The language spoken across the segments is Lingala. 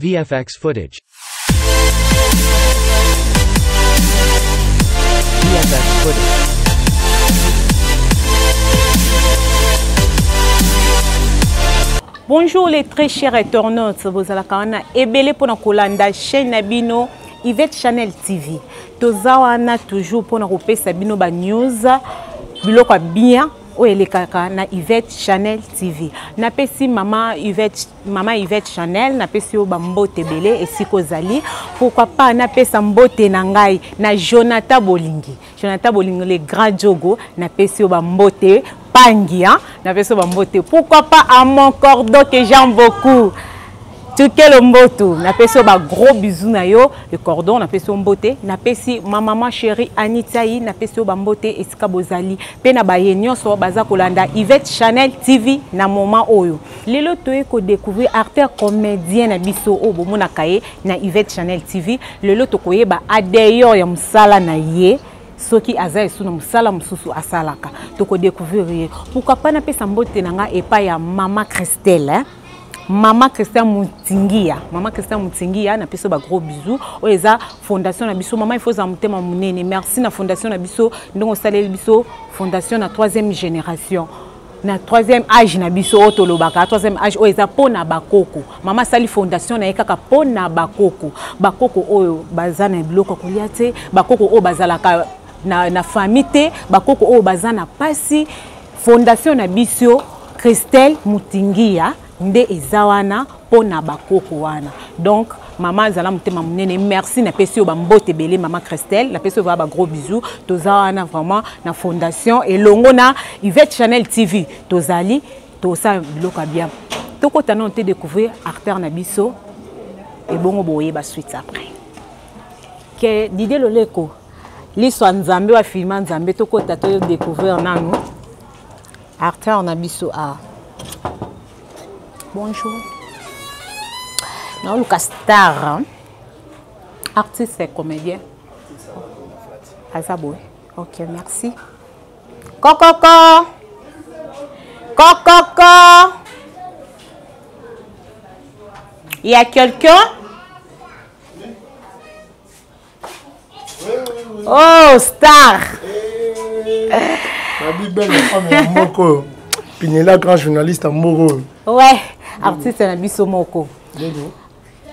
VFX footage. VFX footage. Bonjour les très chers internautes, vous allez ebele pour la chaîne Nabino Yvette Channel TV. Tozawana toujours pour nous Sabino ba news biloko bien o elekaka na Yvette Channel TV. Na pesi mama Yvette Channel na pesi o bambote belé esiko zali. Pourquoi pas na pesa mbote na ngai na Jonathan Bolingi. Jonathan Bolingi le grand jogo na pesi o bambote Pangi, hein? Pourquoi pas à mon cordon que j'aime beaucoup? Tu le mboto, n'a pas ça gros bisous na yo, le cordon n'a pas ça mbote, n'a pas si ma maman chérie Anitaï n'a pas ça mbote et skabozali, pe na ba yenyo so baza kolanda Yvette Channel TV na moment oyo. Lelo toye ko découvrir acteur comédien na biso o bomona kaye na Yvette Channel TV, lelo to koye ba adeyo ya msala na ye. Ce qui a été fait, c'est asalaka. Toko découvrir. Pourquoi pas na pesa mbote nanga et pas ya Maman Christelle, hein? Maman Christelle Moutingia. Maman Christelle Moutingia na pesa ba gros bisous. Oeza fondation na biso. Maman il faut zamutema munene. Merci na fondation na biso. Ndongo saleli biso fondation na 3e génération. Na 3e âge na biso otolobaka 3e âge oeza pona bakoko. Maman sali fondation na ekaka pona bakoko. Bakoko oyo bazana biloko kolia te. Bakoko o bazalaka na famille bakoko o bazana pasi fondation na biso Christelle Moutingia nde ezawana pona bakoko wana. Donc maman zala mutema munene merci na pesi o bambote belé maman Christelle na pesi o ba gros bisous tozawana vraiment na fondation et longo na Yvette Channel TV tozali tosa biloko bien tokota non te découvrir acteur na biso et bongo boye ba suite après que Didier Loleko l'histoire Nzambe wa filma Nzambe toko tato découvrir nanu acteur na biso a bonjour na Lucas Star hein? Artiste et comédien Azabo. OK, merci. Kokoko Kokoko il y a quelqu'un? Oh, star! La belle femme est Moko. Pinela, grand journaliste à Moro. Ouais, artiste à Biso Moko.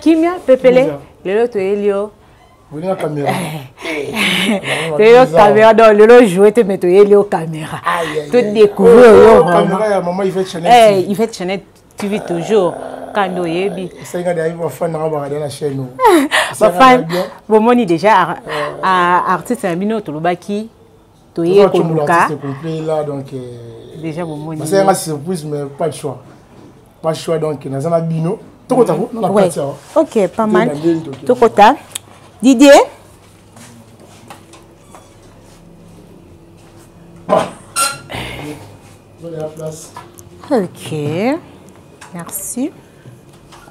Kimia, Pepele, le to Elio. Vous avez la caméra. Le caméra, non, le jouet te mettre Elio caméra. Tout découvrir. Caméra, ya maman Yvette Channel. Yvette Channel TV toujours. Kando yebi. Ça y est, il fan na regarder la chaîne. Ba fan, bon moni déjà artiste à Bino Tolobaki. Toye Koluka. Là donc déjà bon moni. C'est une surprise mais pas de choix. Pas de choix donc dans un Bino. Tokota vous dans la partie. OK, pas mal. Tokota. Didier. Vous avez la place. OK. Merci.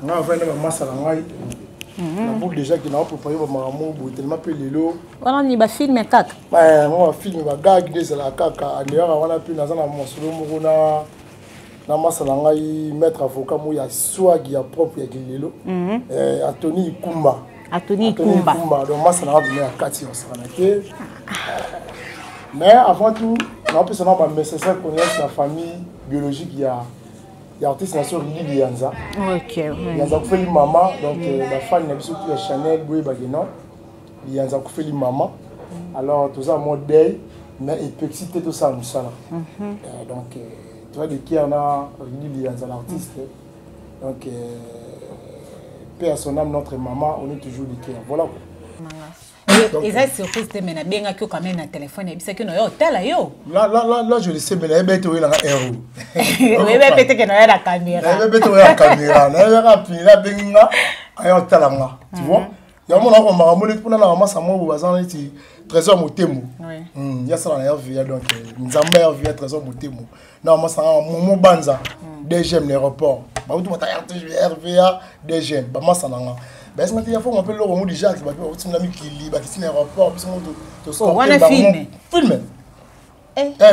On a fait une masse à la maille. On a déjà qui n'a pas préparé pour maman, tellement peu de l'eau. On a mis un film caca. On a filmé un gars qui est la caca. D'ailleurs, on a pu dans un morceau na masse à la maille mettre avocat où il y a soit qui a propre et qui est l'eau. Anthony Kumba. Anthony Kumba. Donc masse à la maille à 4 ans. Mais avant tout, on a pu savoir que nécessaire connaître la famille biologique. Il y a artiste nation Lili Yanza. OK. Yanza ko feli maman donc la fan na biso qui Chanel boy bageno. Yanza ko feli maman. Alors tout ça modèle mais épexité tout ça nous ça. Donc tu vois de qui on a Lili Yanza l'artiste. Donc paix à son âme notre maman, on est toujours de cœur. Voilà. Et ça surprise te mena benga ko quand même na téléphone et que no yo tala yo. Là je le sais mais là bête oui là héros. Oui mais peut-être que no ya la caméra. Là bête oui la caméra. Là rapide là benga ayo tala nga. Tu vois? Ya mon on m'a ramené pour na maman ça mo bazan eti trésor motemo. Oui. Ya ça na via donc Nzamba via trésor motemo. Non moi ça mon banza DGM l'aéroport. Ba tout mata RVA DGM ba moi ça na nga. Ben, c'est il faut un peu le remous déjà qui va tu m'as mis qui libre qui aéroport puis on a filmé. Filmé.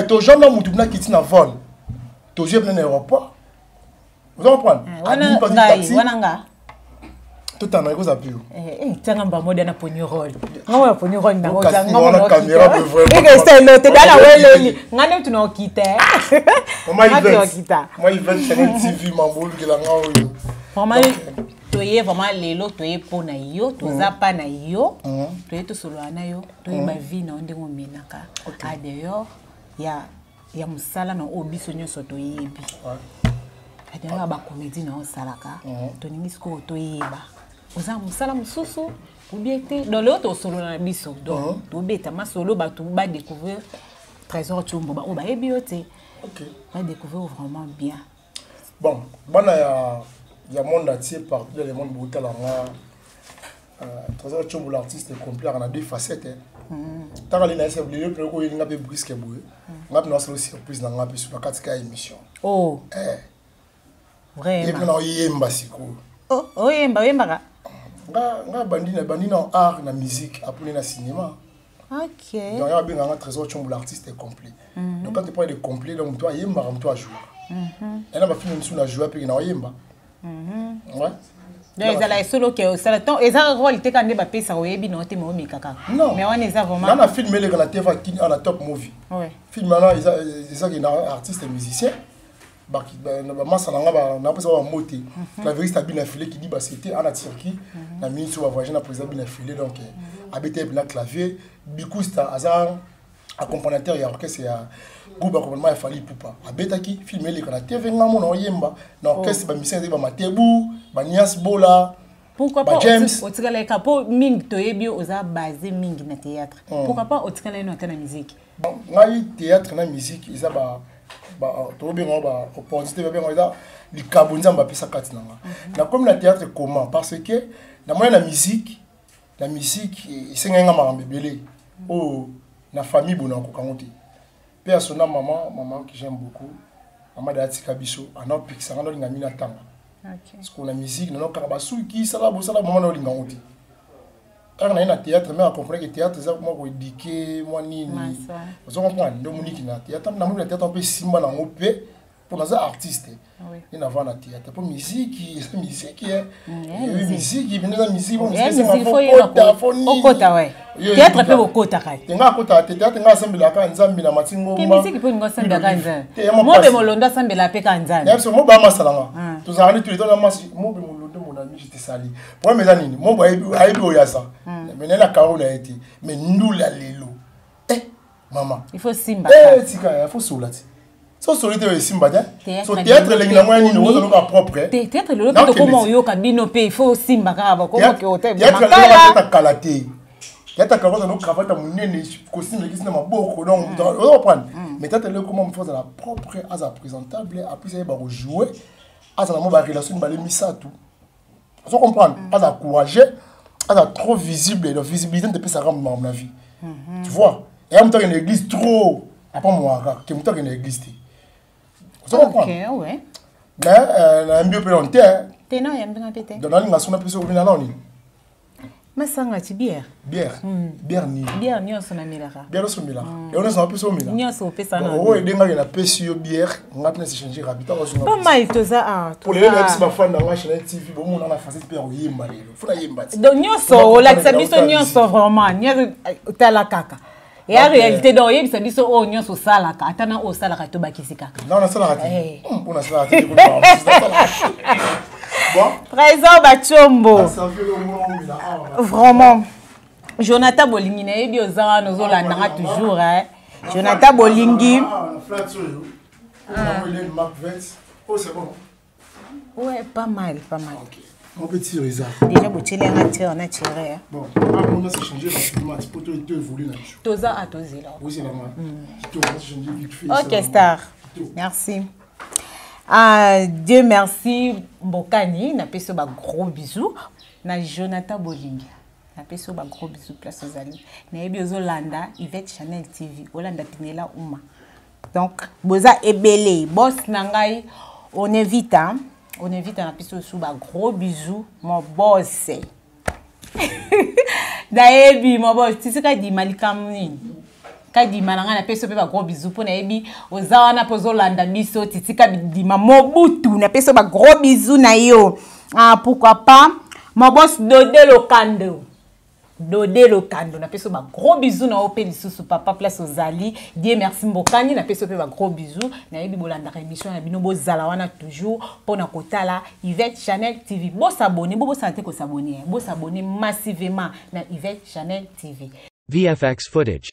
Ton jeune homme tu n'as quitté na vol. Ton jeune plein aéroport. Vous comprenez? Tout en écho ça pue. Tiens, bah moi d'ana pognorol. Non, pognorol na Parce ngana que on a caméra de vraiment. Et que c'est le te dala wele. Ngana tu no kita. Moi il veut Channel TV mambo que la ngao. Vraiment toye vraiment lelo toye po na yo, toza pa na yo. Toye to solo na yo, toye ba vie na ndenge omenaka. A d'ailleurs, ya musala na obiso nyoso toyebi. Adela ba comédie na osalaka. Toningi siko toyeba. Oza musala mususu ou bien te dans l'autre solo na biso donc to beta ma solo ba to ba découvrir Trésor Tshombo ba o ba ebiote. OK. Ba découvrir vraiment bien. Bon, bana ya monde atié par le monde boutala nga Trésor Tshombo l'artiste est complet on a deux facettes. Tant que les naïs le plus ko yinga be brisque boue. Nga na solo surprise na nga pe sur la katika émission. Oh. Vraiment. Et puis na yemba siko. Oh yemba. Nga bandina en art na musique après na cinéma. OK. Donc il y a bien un Trésor Tshombo l'artiste est complet. Donc quand tu parles de complet donc toi yemba comme toi jouer. Et là ma fille nous na jouer puis na yemba. Ouais. Donc ils allaient solo que ça temps ils ont rôle te quand ba pesa oyebi no te mo mikaka. Mais on est vraiment. On a filmé les la TV qui a la top movie. Ouais. Film là ils ça qui est artiste et musicien. Bah massa na pas ça monter clavieriste a bien filé qui dit bah c'était en Turquie la ministre va voyager na président bien filé donc habité bien clavier bikusta azar accompagnateur et orchestre et groupe accompagnement il fallait poupa habita qui filmer les kana TV ngamo na yemba na orchestre ba musicien ba matebu ba nias bola pourquoi pas otikala ka po ming toyebi oza basé ming na théâtre pourquoi pas otikala ino na musique bon ngai théâtre na musique isa ba to bien ba opportunité bien on li kabonza mba pesa kati nanga na comme na théâtre comment parce que na moi la musique isenga makambe belé oh na famille bona ko kangote persona maman que j'aime beaucoup maman dati kabiso ana pixanga no linga mina tanga OK parce que la musique non karaba suki sala maman no linga ngote quand on a un théâtre mais on comprend que théâtre c'est moi ko éduquer moi nini vous comprenez donc monique na théâtre na mo na théâtre on peut simba na ngopé pour nos artistes il na va na théâtre pour musique musique bien la musique bon c'est okota ouais théâtre pe okota kai tenga kota théâtre nga sambela ka nzambi na matingo ma musique pe ngo sambela ka nzambi mo be molonda sambela pe ka nzambi y'a mo ba masalanga tuzali tu dans la masse mo be molonda mon ami j'étais sali pour mes amis mo ba aibi oyasa mais na kaona été mais ndula lelo maman il faut simba tika il faut solati so solité simba so théâtre lengi na mwani no zo propre théâtre le to comment yo ka bino pe il faut simba ka ba comment que hotel makala kalate yata karoza no cravate munene costume qui na maboko donc on va prendre mais tata le comment me faire la propre as présentable après ça va jouer as na mo ba relation ba le misatu vous comprenez as encourager as trop visible la visibilité de ça rend dans la vie tu vois et en même temps une église trop après moi que muta une église vous comprenez OK ouais mais na mbio pelonté te non ya mbinga pété dans la nation plus au final non masanga ti bière ni bière nyonso na milaka bière so milaka et on est un peu so milaka nyonso pesa na oh edenga na pesi yo bière ngapna se changer rapidement ko pas mal toza pour les gens ba fan na Channel TV bo mona na facette pe oyemba lelo funa yemba ti donc nyonso la biso nyonso vraiment nyonso tala kaka et en réalité donc yebisa biso o nyonso salaka atana o salaka to bakisi kaka non salaka ti on a salaka ti bon Trésor Tshombo vraiment Jonathan Bolingi na yebi ozara nozo landanga toujours Jonathan Bolingi oh c'est bon ouais pas mal on peut tirer ça déjà botile nga tir on a tiré bon on a changé rapidement pour te évoluer là toza atozela oui c'est normal tu vas changer vite fait OK star merci Dieu merci Mbokani na peso ba gros bisous na Jonathan Bolingi na peso ba gros bisous place aux amis na yebi ozolanda Yvette Channel TV olanda tinela uma donc boza ebele boss na ngai on invite na peso sous ba gros bisous mon boss da yebi mon boss tisika di malikamni kadi malanga na peso pe ba gros bisous pour na yebi ozawa na pozo landa biso titika bidima mobutu na peso ba gros bisous na yo pourquoi pas Ma boss Dodé Lokando. Dodé Lokando. Na peso ba gros bisous na opé lisusu papa place aux Ali. Dieu merci mbokani na peso pe ba gros bisous. Na yebi bolanda émission na bino bozala wana toujours pour na kotala Yvette Channel TV. Bo s'abonner, bo santé ko s'abonner. Bo s'abonner massivement na Yvette Channel TV. VFX footage.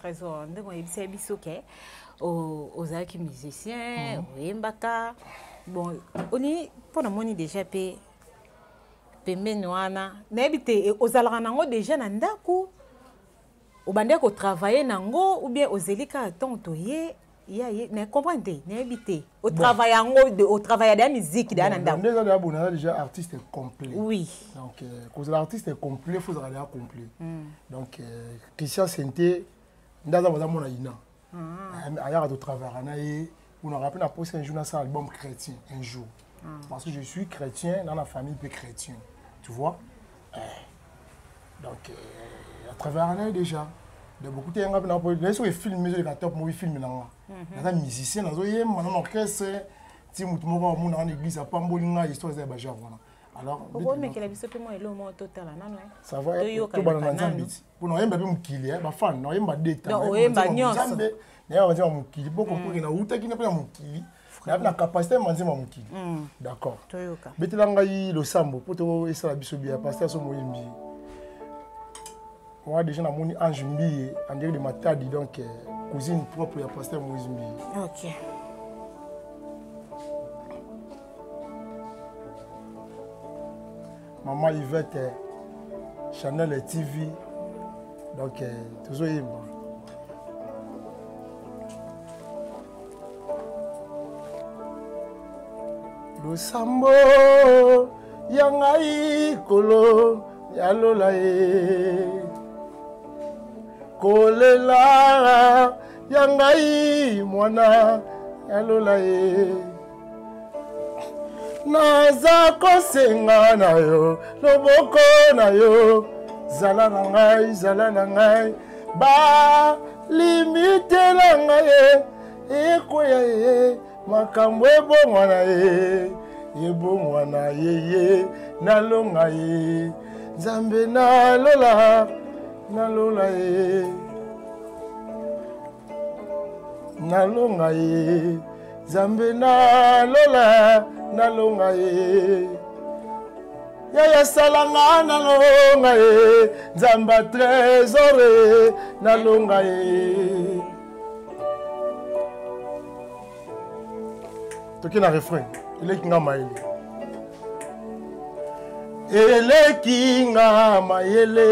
Trésor, ndeko yebisa biso ke aux arcs musiciens, oyembaka. Bon, on est pour na moni déjà pe pembeni wana. Na ebite ozalaka nango déjà na ndako. Obande ko travailler nango ou bien ozelika tant toye. Ya ne comprendre, na ebite. Au travail yango au travail de la musique dans ndako. Déjà artiste complet. Oui. Donc quand l'artiste est complet, il faut aller à complet. Donc Christian Senté ndaza baza mona ina. Aya de travail on a rappelé la poste un jour dans un album chrétien un jour. Parce que je suis chrétien dans la famille peu chrétien. Tu vois? Donc à travers un déjà de beaucoup de gens dans les sur les films mais les top movie film là. Dans un musicien dans un mon orchestre ti mutu moko mon dans l'église à Pambolinga histoire za ba genre voilà. Alors pourquoi mais que la biso pe moi elo mo total là non? Ça va tout banana nzambi. Pour no yemba pe mukili ba fan no yemba data. Non yemba nyonso. D'ailleurs, on va dire mukili beaucoup pour na uta qui n'a pas mukili. Na la capacité manzi ma mukili. D'accord. Betelanga yi lo sambo poto esala biso bia pasteur so moyembi. Moi déjà na moni ange mbi en direct de Matadi donc cousine propre ya pasteur Moïse Mbi. OK. Maman Yvette Channel TV donc toujours yemba. Lo sambo yangai kolo yalola e kolela yangai mwana yalola e naza kosenga na yo loboko na yo zala na ngai ba limite na ngai ekoya e makambo ebongwana ye ebongwana ye nalonga ye nzambe nalola ye nalonga ye nzambe nalonga ye yaya salanga nalonga ye nzamba trésore nalonga ye. Toki na refrain eleki nga mayele eleki nga mayele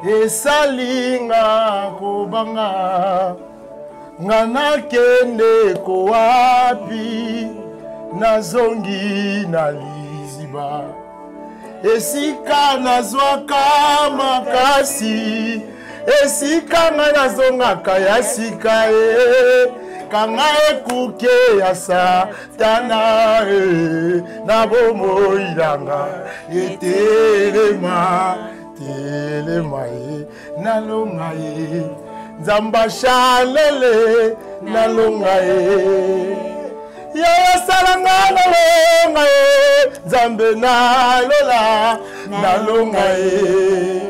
esali nga kobanga nga nakende kowapi nazongi na liziba esika nazwaka makasi esika nga nazongaka ya sika kanga ekuke ya satana na bomoilanga telema nalonga ye nzamba shalele nalonga ye yasalanga nalonga ye nzambe nalonga ye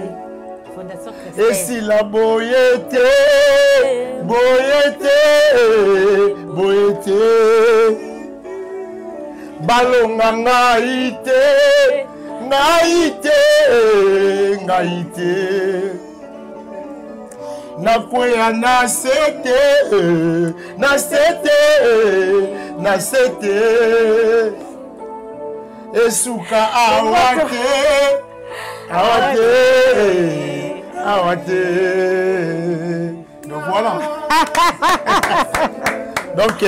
esila boyete balonga ngai te nakweya na sete esuka awate. Donc voilà. Donc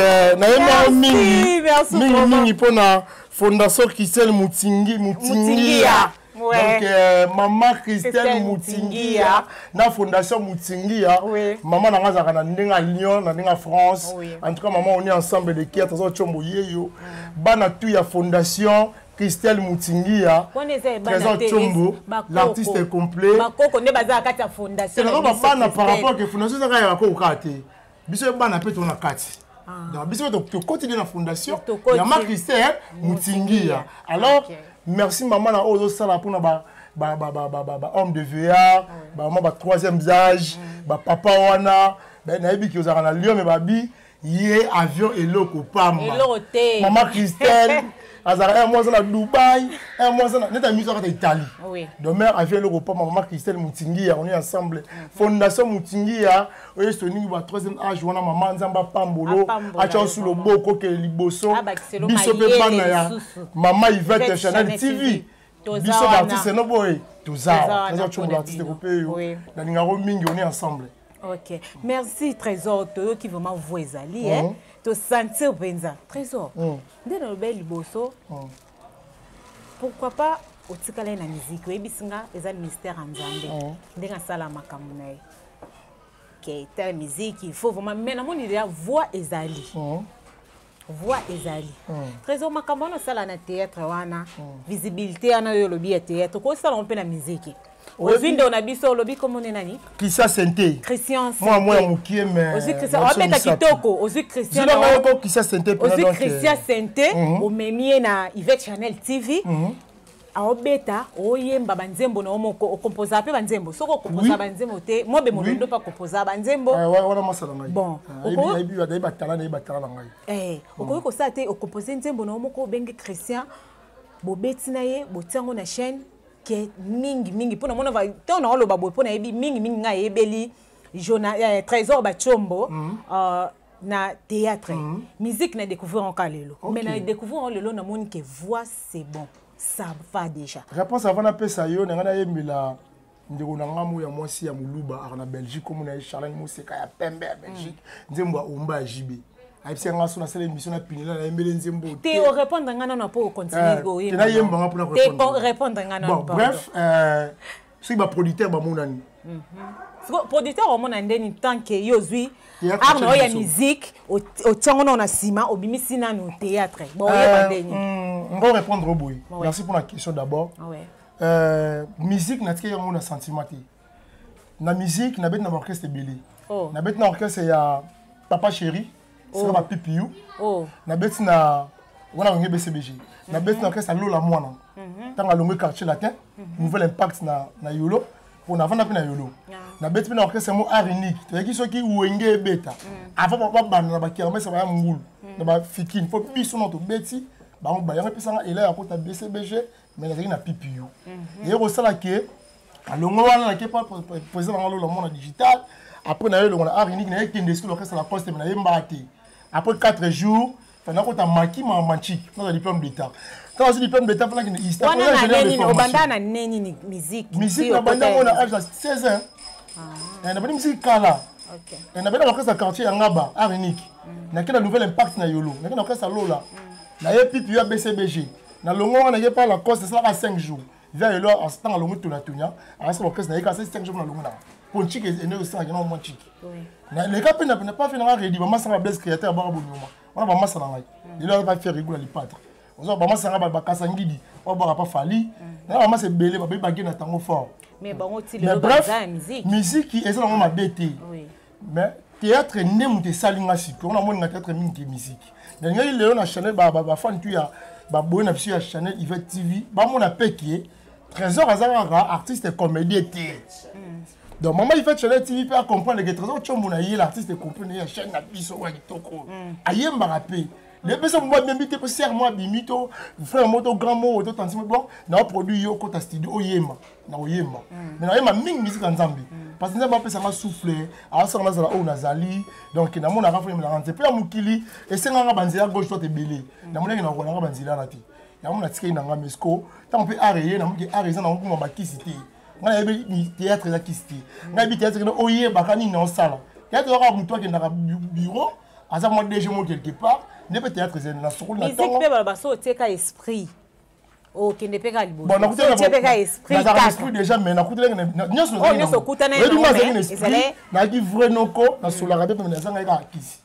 mingi pour la fondation Christelle Moutingia. Donc maman Christelle Moutingia na fondation Moutingia. Maman na ngazaka na ndinga Lyon na ndinga France. En tout cas maman on est ensemble de qui attention chombo yeyo. Bana tu ya fondation Christelle Moutingia, Trésor Chombo, l'artiste est complet. Bakoko ne baza kati ya fondation. C'est là par rapport à la fondation ça ka ya ko kate. Biso bana pe to na kati. donc biso to continuer la fondation ya ma Christelle Mutingia. Alors merci maman na ozo sala pour na ba homme de VA maman ba troisième âge ba papa wana na yebi ki ozaka na Lyon mais babi yé avion eloko pamba maman Christelle azara un mois na Dubaï un mois na neta mise en Italie donc mère avion eloko pamba maman Christelle Mutingia on est ensemble fondation Mutingia oyo soni ba troisième âge wana maman nzamba pambolo acha sous le boko ke liboso biso pe bana ya maman Yvette Chanel TV biso d'artiste no boy toza chombo l'artiste européen na ngaro mingi on est ensemble. Ok, merci Trésor, toi qui vraiment vous ezali, hein, te sentir benza. Trésor, dès le bel bosso, pourquoi pas au tikala na musique, oui bisinga ezal mystère en Zambie, denga sala makamunai. Ok, telle musique, il faut vraiment mais na mon idée voix ezali. Voix ezali. Trésor makamono sala na théâtre wana, visibilité ana yo lobi ya théâtre, ko sala on peut la musique. Aujourd'hui, on a biso lobby comme on est nani. Christian Santé. Christian Santé. Moi mukie mais. Aussi Christian. On met kitoko. Aussi Christian. Christian Santé. Aussi Christian Santé. On met mie na Yvette Chanel TV. A obeta oyemba banzembo na omoko composer pe banzembo. Soko composer banzembo te. Moi be molondo pas composer banzembo. Ouais wana masala ngai. Bon. Okoyi batala ngai. Okoyi ko sa te o composer nzembo na omoko benge Christian. Bobeti na ye botango na chaîne. Mingi pour na va ton na loba bo pona yebi mingi nga yebeli Trésor Bachombo na théâtre musique na découvrir en kalelo mais na découvrir en lelo na moni que voix c'est bon ça va déjà réponse avant na pesa yo na yemila ndeko na ngamu ya mwasi ya muluba na Belgique comme na Charlène Moseka ya pembe ya Belgique nzembo omba jibe aipsi nga sona sala émission na pinela na yembele nzembo te o répondre nga na pour continuer go yemba na yemba nga pour répondre te répondre nga na bon bref si ba producteur ba monani producteur au monani ndeni tant que yozui art na ya musique au tsango na sima obimisi na no théâtre bon yeba ndeni on va répondre au boy merci pour la question d'abord musique na tika yango na sentiment na musique na bet na orchestre belé na bet na orchestre ya Papa Chéri c'est ma pipiou na beti na wana ngé BCBG na beti na orchestre Lola Mwana tanga longue quartier latin nouvel impact na yolo pour na vana pe na yolo na beti na orchestre mo art unique to yaki soki wenge beta avant papa bana na ba kermesse ba ngulu na ba fikine faut biso na to beti ba on ba ya pe sanga ela ya kota BCBG mais na pipiou et au sala ke alongo wana na ke pas poser na Lola Mwana digital après na yolo na art unique na yaki ndesiko l'orchestre la poste na yemba te. Après 4 jours, on a marqué ma manchique, on a diplôme d'état. Quand on a diplôme d'état, on a une histoire. On a une musique. Musique, on a âge de 16 ans. On a une musique kala. On a une orchestre quartier à Ngaba, art unique. On a un nouvel impact na yolo. On a une orchestre à Lola. On a un BCBG. On a un pas la cause, c'est ça à 5 jours. Via yolo, en ce temps, on a tout la tunia. On a l'orchestre, on a 5 jours. Pour une chic et une aussi, il y a un chic. Les gars n'a pas fait un rédit, maman s'en va blesser créateur à Barabou. On a maman s'en va. Il a pas fait rigoler les patres. On a maman s'en va Kassangidi, on va pas Fali. Maman s'est belé, ma bébé baguette à tango fort. Mais bon, bref, musique qui est ça dans ma bêtise. Mais théâtre n'est pas salinga si. On a moins de théâtre qui musique. Dernier Léon a Chanel, fan tu as, bonne appui à Chanel, Yvette TV, mon appel qui est Trésor Azara, artiste et comédien théâtre. Donc maman il fait Chanel TV peut comprendre que Trésor Tchombo na l'artiste comprendre la chaîne na biso wa kitoko ayemba rapé les personnes moi bien bité pour serre moi bimito frère moto grand mot auto tanti bon na produit yo ko ta studio oyemba na oyemba mais na yemba mingi musique en Zambie parce que nzamba pesa ma souffler a ça na zala o nazali donc na mona rafa me la rente pe mukili et senga nga banzela gauche toi te belé na mona na ko banzela na ti ya mona tike na nga mesko tant peut arrêter na muki arrêter na nguma bakisité on a eu théâtre là qui se dit on a eu théâtre là oye bakani na sala théâtre là comme toi qui dans bureau à ça moi déjà moi quelque part n'est pas théâtre c'est na sokol na musique pe ba so teka esprit oh qui ne peut pas libo bon na teka esprit na esprit déjà mais na kutelenge nyoso kutana na di vrai noko na sola rabe mais na zanga ka kisi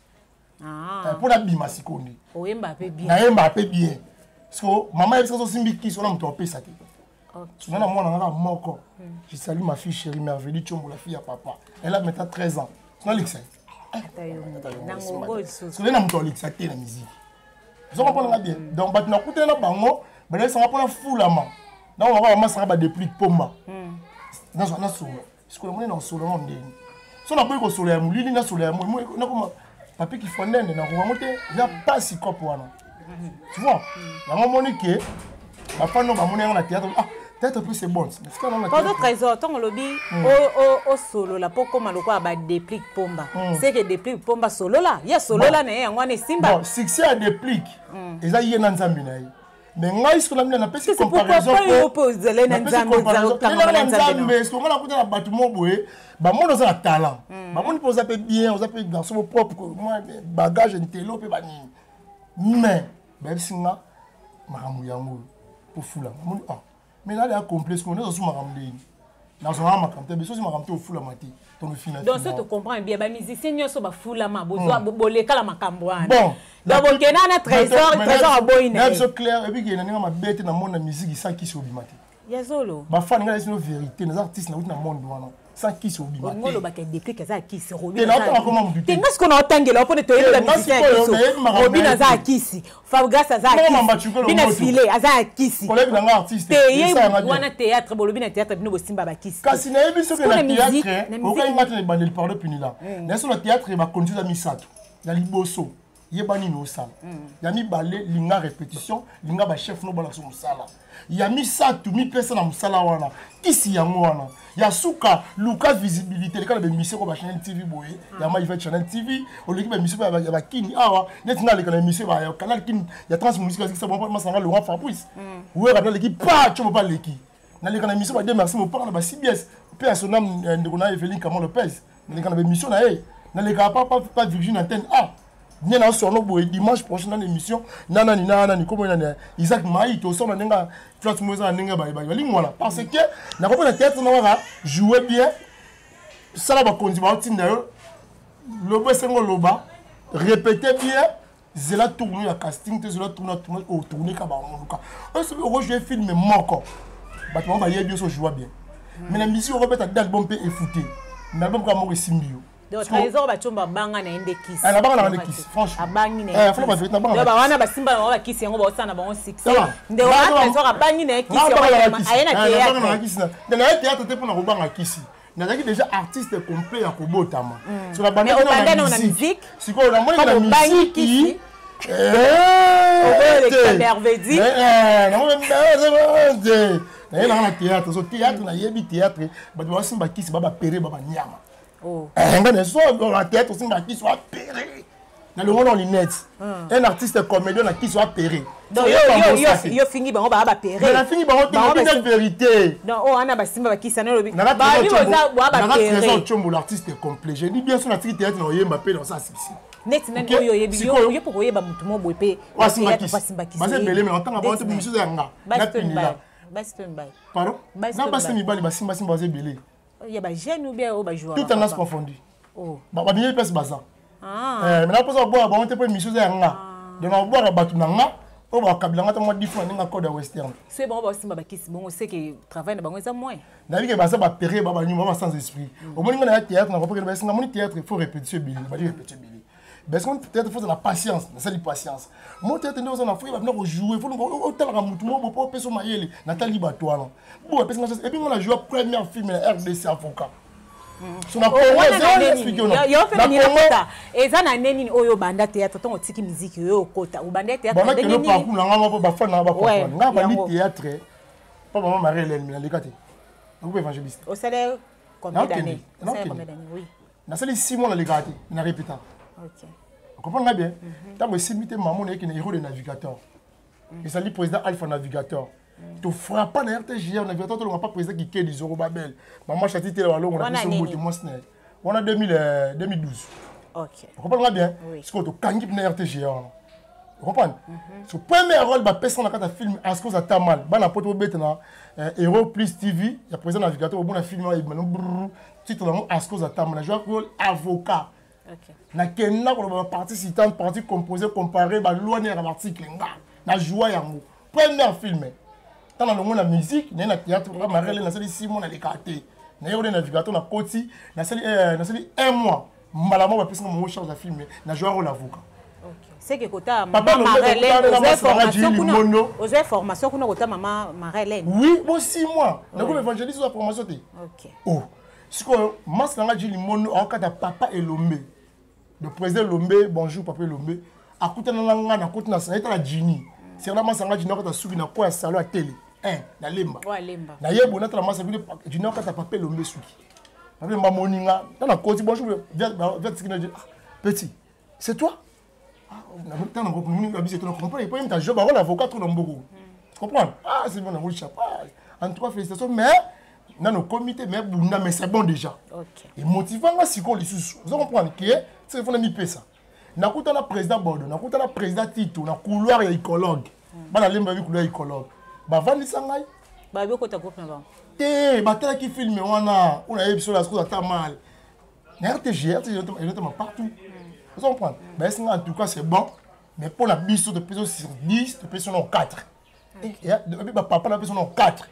pour la bima sikoni oyemba pe bien na yemba pe bien parce que maman est so simbi kisi on a mto pe ça. Okay. Je salue ma fille chérie merveilleuse, Tchombo, la fille à papa. Elle a maintenant 13 ans. C'est un l'excès. soki na moto alekisa te na musique ozo comprendre bien donc bato nakutana na bango balesanga mpona fulama donc baka bamasanga badeplique pomba na solo sikoyo moni na solo ngo ndeni so nakoki kosolo ya molili na solo ya moi nakoma papi kifondende nakokango te eza pasi kope wana tu vois yango moni ke bafano bamoni yango na théâtre peut-être plus c'est bon quand trésor ton lobby au solo la poko maloko aba déplique pomba c'est que déplique pomba solo là ya solo là na yango ne simba bon succès à déplique eza yena nzambi na ye mais ngai ce que la na pesi comparaison pour opposer na nzambi mais ce qu'on a côté na bato moboé ba mondo za talent ba mondo pour ça peut bien on peut garçon propre moi bagage intello pe ba ni mais ben singa maramu yango pour fula mais là il y a complexe qu'on est sur maramdeni dans son âme quand tu es sur maramte au fula mati ton final donc ça te comprends bien ba musicien nyoso ba fula ma bozo boleka la makambo wana bon donc kenana trésor aboyina c'est clair et puis il y a ma bête dans monde musique ça qui se obimati yazolo ba fan nga c'est vérité les artistes na monde wana ça qui se obimati ngolo ba ke déplique ça qui se robina na comment me douter est-ce qu'on a tangela pour te toyer la musicien robina za kisi Fabgas za kisi bina filé za kisi collègue na artiste wana théâtre bolobina théâtre bino bosimba ba kisi kasi na ebiso que na théâtre oka ingata ne bandel pardon punila na so na théâtre ba conduire la misato ya liboso yebani no sala ya mi balé linga répétition linga ba chef no bala so musala ya misato mi pesa na musala wana kisi yango wana ya suka Lucas visibilité le cas de mission ko ba Channel TV boye ya ma ifet Channel TV o l'équipe mission ba ya kini awa netina le kana mission ba ya canal kini ya trans musique ça bon pas sanga Laurent Fabrice ouais rappelle l'équipe pas tu pas l'équipe na le kana mission ba de merci mo parle ba CBS pe son nom ndekona Evelyn Kamon Lopez na le kana mission na na le ka pas Virgin Antenne ni na so no boy dimanche prochain dans l'émission nana ni comme nana Isaac Maï to so na nga flat moza na nga ba lingwala parce que na ko na théâtre na wa jouer bien ça la ba konzi ba tinda yo lobo sengo loba répéter bien zela tourner la casting te zela tourner au tourner ka ba monuka on se on jouer film moko ba to ba ye bien so jouer bien mais la musique on répète d'album pe éfouter mais album ka mo simbio donc trésor ba chomba banga na ende kiss na banga na kiss franchement abangi na faut pas vite na banga ba wana ba simba ba kiss yango ba osana ba on succès nde wa trésor abangi na kiss ayena théâtre na kiss na théâtre te pour na banga kiss na zaki déjà artiste complet ya kobotama sur la bande na musique siko na moi na musique le merveille na théâtre so théâtre na yebi théâtre ba ba simba kiss ba péré ba nyama ngane so la théâtre aussi na qui soit péré dans le monde en lunettes un artiste comédien na qui soit péré donc yo fingi bango ba péré mais la fingi bango te vérité non oh ana ba simba ba kisa na lobi ba bi oza ba péré trésor chombo l'artiste complet j'ai dit bien sur la théâtre na yemba pe dans ça succès net na yo yebi yo pour yeba mutu mo boy pe wa simba kisa ba se belé mais en tant que monsieur ya nga na pinila Baston bay pardon na Baston bali ba simba ba se belé il y a ba jeune ou bien ou ba joueur tout tendance confondue oh ba bien pèse baza mais na posa boire ba on te pe mission za nga donc on boire batu na nga o ba kabilanga ta mo different nga code western c'est bon ba simba ba kisi bon c'est que travail na bango za moins na bi ke ba sa ba péré ba nyuma ba sans esprit au moins na théâtre na ko pe ba singa moni théâtre il faut répétition bili ba dire répétition bili parce qu'on peut-être faut de la patience na ça patience mon théâtre nous on a fait ba venir jouer faut au tel ka mutu mo bo pe so mayele na tali ba toi non bon parce que et puis on a joué premier film la RDC avocat so na ko yo fait ni kota eza na neni oyo banda théâtre ton otiki musique yo kota u banda théâtre de nini ba ku na nga ba fa na ba ko nga ba ni théâtre pas maman Marie-Hélène mais l'écate on évangéliste au salaire combien d'années oui na sali 6 mois na l'écate na répétant OK vous comprenez bien tant que simité maman est héros de navigateur et ça lui président Alpha Navigateur tu frappes pas na RTG navigateur tu n'as pas président qui est du Zoro Babel maman chati télé walo on a fait ce mot de monsner on a 2012 OK vous comprenez bien ce que tu kangi na RTG vous comprenez ce premier rôle ba personne na film Asko za tamal ba na poto bête na Hero Plus TV ya président navigateur au bon film titre na Asko za tamal joueur rôle avocat. OK. Na kenna ko participant parti composé comparé ba loi na article nga na joie yango premier film tant na longo na musique na théâtre ba marele na sali 6 mois na l'écarté na yo navigateur na koti na sali 1 mois Malamment, on va passer mon charge à filmer. Na joué rôle avocat. C'est que kota Papa, maman Marlène, aux informations qu'on a kota maman Marlène. Oui, bon 6 mois. Na comme évangéliste la formation té. OK. Oh. Ce que mas nanga Julie Mono en cas de papa et Lombe. Le président Lombe, bonjour papa Lombe. A kuta na nga na kuta na sa eta la Jini. C'est vraiment sanga Jini ka ta suki na kwa salon à télé. Na lemba. Ouais, lemba. Na yebo na tra masa bile Jini ka ta papa Lombe suki. Papa mba moninga. Na koti bonjour viens tikina petit. C'est toi? Tu comprends? Ah, c'est bon, on en tout cas, félicitations, mais dans nos comités, mais c'est bon déjà. Okay. Et motivant, si on les sous, vous comprenez que c'est le fond de mi ça. N'a coûté le président Bordeaux, n'a coûté le président Tito, n'a couloir écologue. Bah la limbe avec couloir écologue. Bah vandi sangai. Bah bien côté groupe là. Bah tel qui filme, on a épisode la chose à mal. RTG, il est partout. Vous comprenez? Mais en tout cas, c'est bon. Mais pour la bise de pression sur 10, de pression sur 4. Et papa, la pression sur 4.